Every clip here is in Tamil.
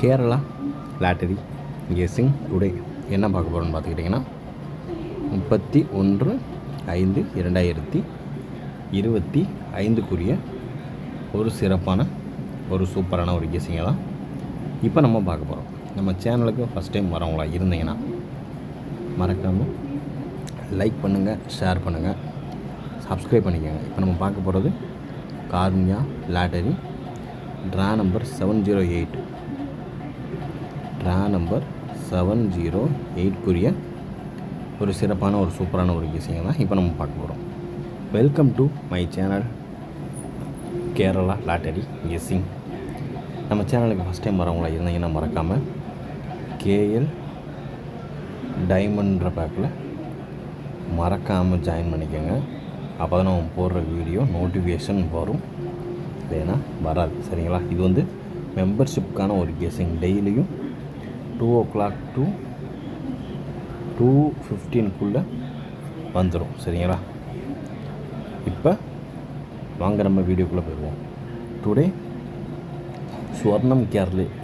கேரளா லாட்டரி கெஸ்ஸிங் டுடே என்ன பார்க்க போகிறோன்னு பார்த்துக்கிட்டிங்கன்னா 31/5/2025 ஒரு சிறப்பான ஒரு சூப்பரான ஒரு கெஸ்ஸிங்கை தான் இப்போ நம்ம பார்க்க போகிறோம். நம்ம சேனலுக்கு ஃபஸ்ட் டைம் வரவங்களா இருந்தீங்கன்னா மறக்காமல் லைக் பண்ணுங்கள், ஷேர் பண்ணுங்கள், சப்ஸ்கிரைப் பண்ணிக்கோங்க. இப்போ நம்ம பார்க்க போகிறது Karunya lottery draw number 708 draw number 708க்குரிய ஒரு சிறப்பான ஒரு சூப்பரான ஒரு கெஸ்ஸிங்கை தான் இப்போ நம்ம பார்க்க போகிறோம். Welcome to my channel Kerala lottery guessing. நம்ம சேனலுக்கு ஃபஸ்ட் டைம் வரவங்களா இருந்தீங்கன்னா மறக்காமல் கேஎல் டைமண்ட்ன்ற பேக்கில் மறக்காமல் ஜாயின் பண்ணிக்கோங்க. அப்போ தான் நம்ம போடுற வீடியோ நோட்டிஃபிகேஷன் வரும், இல்லைன்னா வராது. சரிங்களா? இது வந்து மெம்பர்ஷிப்புக்கான ஒரு கெஸ்ஸிங். டெய்லியும் 2 o'clock to 2:15 வந்துடும். சரிங்களா? இப்போ வாங்க நம்ம வீடியோக்குள்ளே போயிடுவோம். டுடே ஸ்வர்ணம்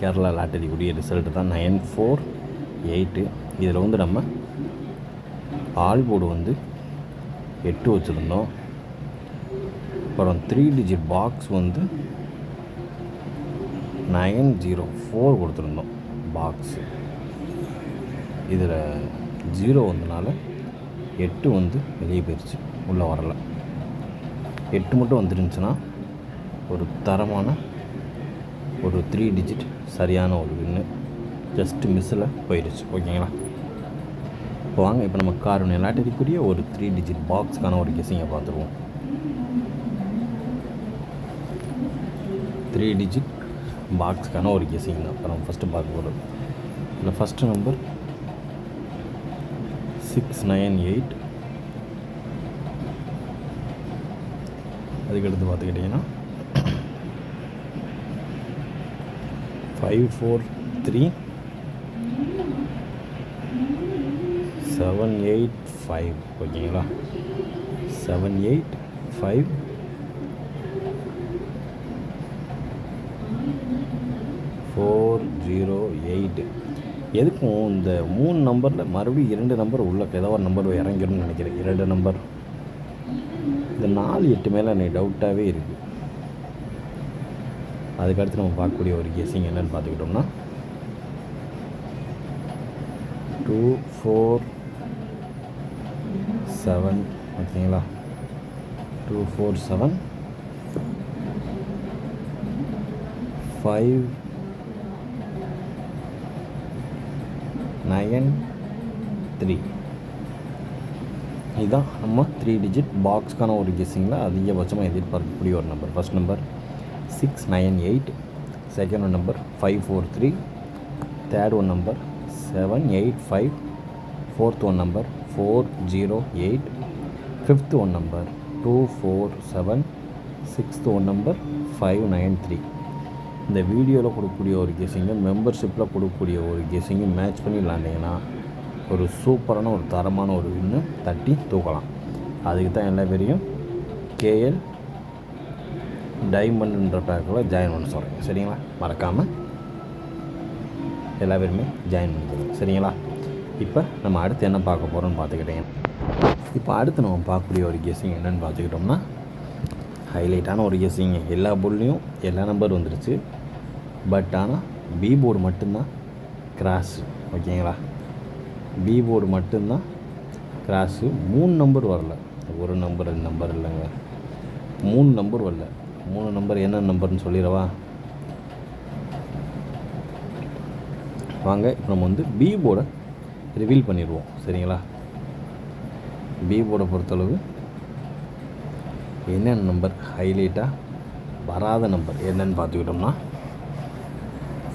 கேரளா லாட்டரி உடைய ரிசல்ட்டு தான் 948. இதில் வந்து நம்ம ஆல் போர்டு வந்து 8 வச்சுருந்தோம். அப்புறம் 3 digit பாக்ஸ் வந்து 904 கொடுத்துருந்தோம் பாக்ஸு. இதில் 0 வந்தனால 8 வந்து வெளியே போயிடுச்சு, உள்ளே வரலை. 8 மட்டும் வந்துருந்துச்சுன்னா ஒரு தரமான ஒரு 3 digit சரியான ஒரு வின்னு, ஜஸ்ட் மிஸ்ஸில் போயிடுச்சு. ஓகேங்களா? இப்போ வாங்க இப்போ நம்ம காருண்யா லாட்டரிக்குரிய ஒரு 3 digit பாக்ஸுக்கான ஒரு கெஸ்ஸிங்கை பார்த்துருவோம். 3 digit பாக்ஸுக்கான ஒரு கெஸ்ஸிங் தான் இப்போ நம்ம ஃபஸ்ட்டு பார்க்க போகிறது. இதில் ஃபஸ்ட்டு நம்பர் 698. அதுக்கடுத்து பார்த்துக்கிட்டிங்கன்னா 543 785. ஓகேங்களா? 785 408. எதுக்கும் இந்த 3 நம்பரில் மறுபடியும் 2 நம்பர் உள்ள ஏதோ ஒரு நம்பர் இறங்கிடும்னு நினைக்கிறேன். 2 நம்பர். இந்த 4-8 மேலே எனக்கு டவுட்டாகவே இருக்குது. அதுக்கடுத்து நம்ம பார்க்கக்கூடிய ஒரு கெஸ்ஸிங் என்னென்னு பார்த்துக்கிட்டோம்னா 247. ஓகேங்களா? 247 593. இதுதான் நம்ம 3 digit பாக்ஸ்க்கான ஒரு கெஸ்ஸிங்கில் அதிகபட்சமாக எதிர்பார்க்கக்கூடிய ஒரு number. First number 698, second one number 543, third one number 785, fourth one number 408, fifth one number 247, sixth one number 593. இந்த வீடியோவில் கொடுக்கக்கூடிய ஒரு கெஸ்ஸிங்கும் மெம்பர்ஷிப்பில் கொடுக்கக்கூடிய ஒரு கெஸ்ஸிங்கும் மேட்ச் பண்ணி விளாண்டிங்கன்னா ஒரு சூப்பரான ஒரு தரமான ஒரு வின்னு தட்டி தூக்கலாம். அதுக்கு தான் எல்லா பேரையும் கேஎல் டைமண்ட்ன்ற பேக்கில் ஜாயின் பண்ண சொல்கிறேன். சரிங்களா? மறக்காமல் எல்லா பேருமே ஜாயின் பண்ணிக்கணும். சரிங்களா? இப்போ நம்ம அடுத்து என்ன பார்க்க போகிறோம்னு பார்த்துக்கிட்டேன். இப்போ அடுத்து நம்ம பார்க்கக்கூடிய ஒரு கெஸ்ஸிங் என்னென்னு பார்த்துக்கிட்டோம்னா ஹைலைட்டான ஒரு கெஸ்ஸிங். எல்லா போர்ட்லேயும் எல்லா நம்பர் வந்துடுச்சு. பட் ஆனால் பி போர்டு மட்டும்தான் கிராஸு. ஓகேங்களா? பி போர்டு மட்டும்தான் கிராஸு. 3 நம்பர் வரல. ஒரு நம்பர் 2 நம்பர் இல்லைங்க, 3 நம்பர் வரல. 3 நம்பர் என்ன நம்பர்னு சொல்லிடவா? வாங்க இப்போ நம்ம வந்து பி போர்டை ரிவீல் பண்ணிடுவோம். சரிங்களா? பி போர்டை பொறுத்தளவு என்னென்ன நம்பர் ஹைலைட்டாக வராத நம்பர் என்னென்னு பார்த்துக்கிட்டோம்னா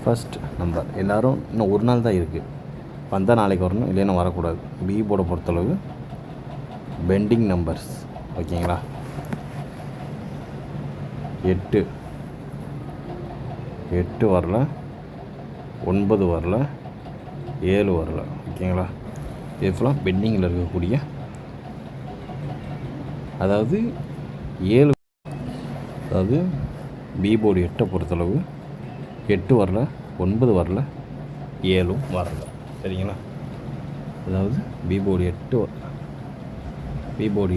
ஃபஸ்ட் நம்பர் எல்லோரும் இன்னும் ஒரு நாள் தான் இருக்குது, வந்தால் நாளைக்கு வரணும், இல்லைன்னா வரக்கூடாது. பி போர்டை பொறுத்தளவு பெண்டிங் நம்பர்ஸ். ஓகேங்களா? 8 வரல, 9 வரல, 7 வரல. ஓகேங்களா? இதெல்லாம் பெண்டிங்கில் இருக்கக்கூடிய, அதாவது 7, அதாவது பி போர்டு 8 பொறுத்தளவு 8 வரல, 9 வரல, 7 வரல. சரிங்களா? அதாவது பி போர்டு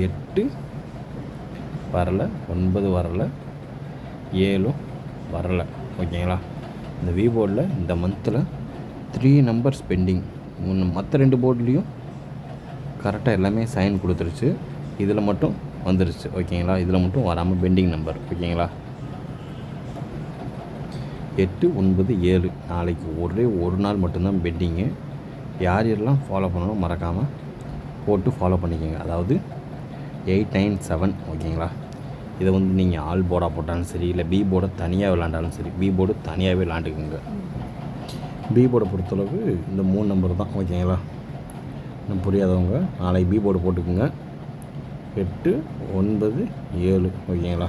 8 வரல, 9 வரல, 7 வரல. ஓகேங்களா? இந்த வி போர்டில் இந்த மந்தில் 3 நம்பர்ஸ் பெண்டிங். மற்ற 2 போர்ட்லேயும் கரெக்டாக எல்லாமே சைன் கொடுத்துருச்சு. இதில் மட்டும் வந்துருச்சு. ஓகேங்களா? இதில் மட்டும் வராமல் பெண்டிங் நம்பர். ஓகேங்களா? 8, 9, 7 நாளைக்கு ஒரே ஒரு நாள் மட்டும்தான் பெண்டிங்கு. யார் யாரெல்லாம் ஃபாலோ பண்ணணும் மறக்காமல் போட்டு ஃபாலோ பண்ணிக்கோங்க. அதாவது 8, 9, 7. ஓகேங்களா? இதை நீங்கள் ஆல் போர்டாக போட்டாலும் சரி, இல்லை பி போர்டை தனியாக விளாண்டாலும் சரி, பி போர்டு தனியாகவே விளாண்டுக்குங்க. பி போர்டை பொறுத்தளவு இந்த 3 நம்பர் தான். ஓகேங்களா? இன்னும் புரியாதவங்க நாளைக்கு பி போர்டு போட்டுக்குங்க. 8, 9, 7. ஓகேங்களா?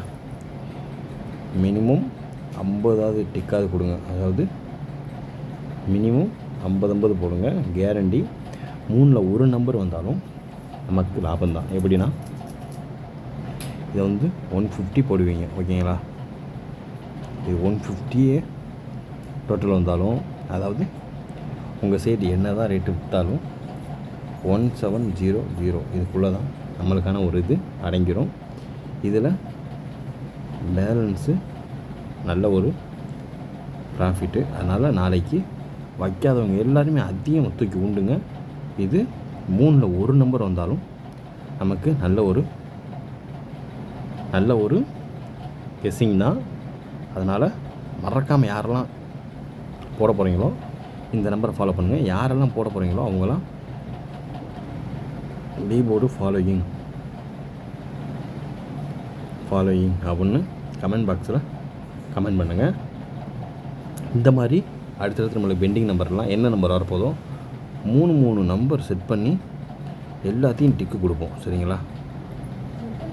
மினிமம் 50 டிக்காவது கொடுங்க. அதாவது மினிமம் 50 போடுங்க. கேரண்டி 3ல் ஒரு நம்பர் வந்தாலும் நமக்கு லாபம்தான். எப்படின்னா இதை 150 போடுவீங்க. ஓகேங்களா? இது 150 டோட்டல் வந்தாலும், அதாவது உங்கள் சைடு என்ன தான் ரேட்டு விற்றாலும் 1700 இதுக்குள்ளே தான் நம்மளுக்கான ஒரு இது அடங்கிடும். இதில் பேலன்ஸு நல்ல ஒரு ப்ராஃபிட்டு. அதனால் நாளைக்கு வைக்காதவங்க எல்லாருமே அதிகம் தூக்கி உண்டுங்க. இது 3ல் ஒரு நம்பர் வந்தாலும் நமக்கு நல்ல ஒரு கெஸ்ஸிங் தான். அதனால் மறக்காமல் யாரெல்லாம் போட போகிறீங்களோ இந்த நம்பரை ஃபாலோ பண்ணுங்கள். யாரெல்லாம் போட போகிறீங்களோ அவங்களாம் பி போர்டு ஃபாலோயிங் அப்படின்னு கமெண்ட் பாக்ஸில் கமெண்ட் பண்ணுங்கள். இந்த மாதிரி அடுத்தடுத்து நம்மளுக்கு பெண்டிங் நம்பர்லாம் என்ன நம்பர் வரப்போதோ 3 நம்பர் செட் பண்ணி எல்லாத்தையும் டிக்கு கொடுப்போம். சரிங்களா?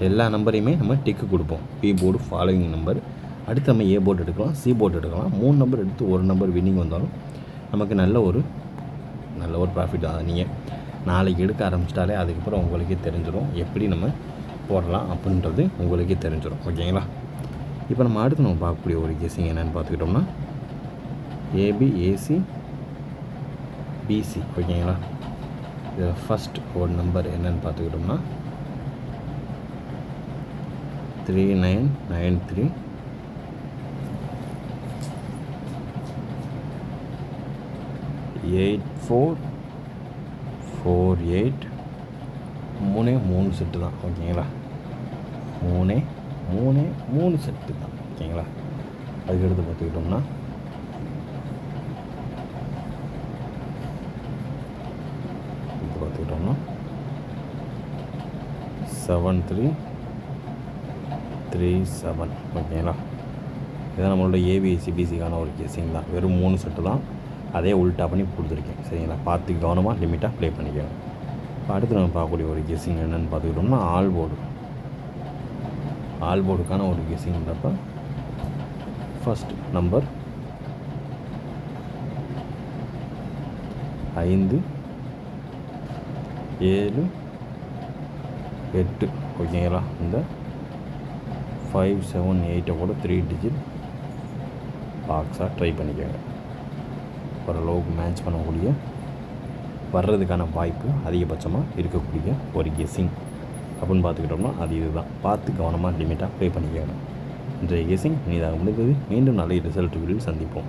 எல்லா நம்பரையுமே நம்ம டிக்கு கொடுப்போம். B board following number. அடுத்து நம்ம ஏ போர்டு எடுக்கலாம், சி போர்டு எடுக்கலாம். 3 நம்பர் எடுத்து ஒரு நம்பர் வின்னிங் வந்தாலும் நமக்கு நல்ல ஒரு ப்ராஃபிட் தான். நீங்கள் நாளைக்கு எடுக்க ஆரம்பிச்சிட்டாலே அதுக்கப்புறம் உங்களுக்கே தெரிஞ்சிடும் எப்படி நம்ம போடலாம் அப்படின்றது உங்களுக்கே தெரிஞ்சிடும். ஓகேங்களா? இப்போ நம்ம அடுத்து நம்ம பார்க்கக்கூடிய ஒரு கெஸ்ஸிங் என்னென்னு பார்த்துக்கிட்டோம்னா ஏபி, ஏசி, பிசி. ஓகேங்களா? இதில் ஃபஸ்ட் ஒரு நம்பர் என்னென்னு பார்த்துக்கிட்டோம்னா 3993 8448 3 செட்டு தான். ஓகேங்களா? 3 செட்டு தான். ஓகேங்களா? அதுக்கடுத்து பார்த்துக்கிட்டோம்னா இப்போ பார்த்துக்கிட்டோம்னா 7337. ஓகேங்களா? இதான் நம்மளோட ஏபிசிபிசிக்கான ஒரு கெஸ்ஸிங் தான். வெறும் 3 செட்டு தான். அதே உல்ட்டா பண்ணி கொடுத்துருக்கேன். சரிங்களா? பார்த்து கவனமாக லிமிட்டாக ப்ளே பண்ணிக்கோங்க. இப்போ அடுத்து நம்ம பார்க்கக்கூடிய ஒரு கெஸ்ஸிங் என்னென்னு பார்த்துக்கிட்டோம்னா ஆல் போர்டுக்கான ஒரு கெஸ்ஸிங்கிறப்ப ஃபஸ்ட் நம்பர் 5, 7, 8. ஓகேங்களா? இந்த 5, 7, 8 கூட 3 டிஜிட் பாக்ஸாக ட்ரை பண்ணிக்கோங்க. ஓரளவுக்கு மேட்ச் பண்ணக்கூடிய வர்றதுக்கான வாய்ப்பு அதிகபட்சமாக இருக்கக்கூடிய ஒரு கெஸ்ஸிங் அப்படின்னு பார்த்துக்கிட்டோம்னா அது இதுதான். பார்த்து கவனமாக லிமிட்டாக ப்ளே பண்ணிக்கணும். இன்றைய கெஸ்ஸிங் இனிதாக முடிந்தது. மீண்டும் நல்ல ரிசல்ட் வீடியோ சந்திப்போம்.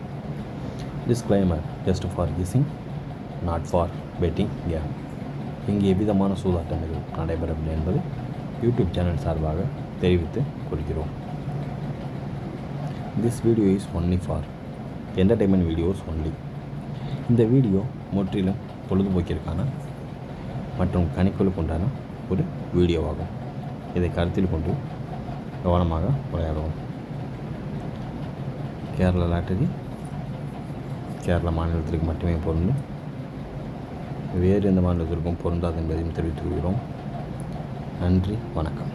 Disclaimer: just for guessing, not for betting game. இங்கே எவ்விதமான சூதாட்டங்கள் நடைபெறவில்லை என்பது யூடியூப் சேனல் சார்பாக தெரிவித்து கொள்கிறோம். This video is only for entertainment videos only. இந்த வீடியோ முற்றிலும் பொழுதுபோக்கிற்கான மற்றும் கணிப்புகளுக்கு உண்டான ஒரு வீடியோவாகும். இதை கருத்தில் கொண்டு கவனமாக விளையாடுவோம். கேரளா லாட்டரி கேரளா மாநிலத்திற்கு மட்டுமே பொருந்தும். வேறு எந்த மாநிலத்திற்கும் பொருந்தாது என்பதையும் தெரிவித்துக் கொள்கிறோம். நன்றி, வணக்கம்.